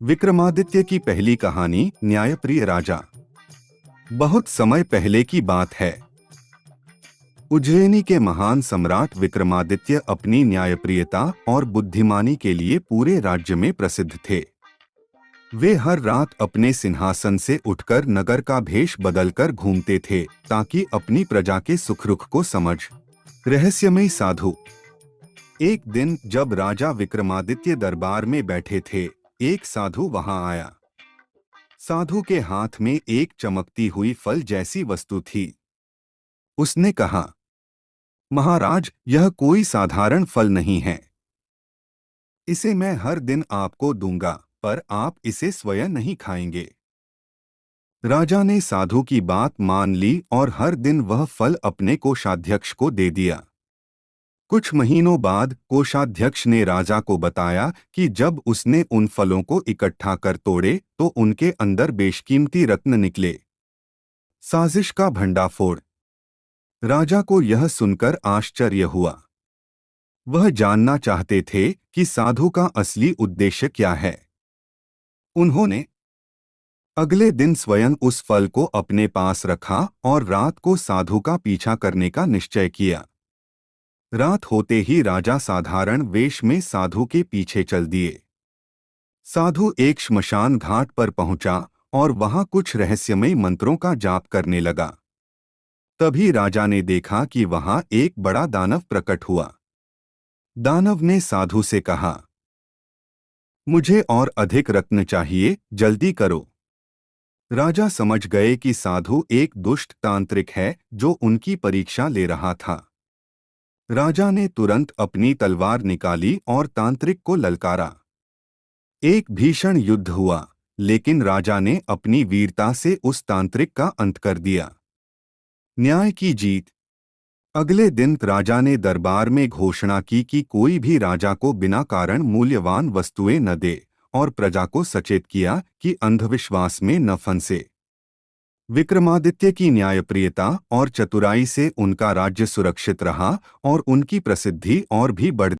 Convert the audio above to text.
विक्रमादित्य की पहली कहानी न्यायप्रिय राजा। बहुत समय पहले की बात है। उज्जैनी के महान सम्राट विक्रमादित्य अपनी न्यायप्रियता और बुद्धिमानी के लिए पूरे राज्य में प्रसिद्ध थे। वे हर रात अपने सिंहासन से उठकर नगर का भेष बदलकर घूमते थे ताकि अपनी प्रजा के सुख दुख को समझ। रहस्यमयी साधु। एक दिन जब राजा विक्रमादित्य दरबार में बैठे थे, एक साधु वहां आया। साधु के हाथ में एक चमकती हुई फल जैसी वस्तु थी। उसने कहा, महाराज, यह कोई साधारण फल नहीं है। इसे मैं हर दिन आपको दूंगा, पर आप इसे स्वयं नहीं खाएंगे। राजा ने साधु की बात मान ली और हर दिन वह फल अपने कोषाध्यक्ष को दे दिया। कुछ महीनों बाद कोषाध्यक्ष ने राजा को बताया कि जब उसने उन फलों को इकट्ठा कर तोड़े तो उनके अंदर बेशकीमती रत्न निकले। साजिश का भंडाफोड़। राजा को यह सुनकर आश्चर्य हुआ। वह जानना चाहते थे कि साधु का असली उद्देश्य क्या है। उन्होंने अगले दिन स्वयं उस फल को अपने पास रखा और रात को साधु का पीछा करने का निश्चय किया। रात होते ही राजा साधारण वेश में साधु के पीछे चल दिए। साधु एक श्मशान घाट पर पहुंचा और वहां कुछ रहस्यमयी मंत्रों का जाप करने लगा। तभी राजा ने देखा कि वहां एक बड़ा दानव प्रकट हुआ। दानव ने साधु से कहा, मुझे और अधिक रत्न चाहिए, जल्दी करो। राजा समझ गए कि साधु एक दुष्ट तांत्रिक है जो उनकी परीक्षा ले रहा था। राजा ने तुरंत अपनी तलवार निकाली और तांत्रिक को ललकारा। एक भीषण युद्ध हुआ, लेकिन राजा ने अपनी वीरता से उस तांत्रिक का अंत कर दिया। न्याय की जीत। अगले दिन राजा ने दरबार में घोषणा की कि कोई भी राजा को बिना कारण मूल्यवान वस्तुएं न दे और प्रजा को सचेत किया कि अंधविश्वास में न फंसे। विक्रमादित्य की न्यायप्रियता और चतुराई से उनका राज्य सुरक्षित रहा और उनकी प्रसिद्धि और भी बढ़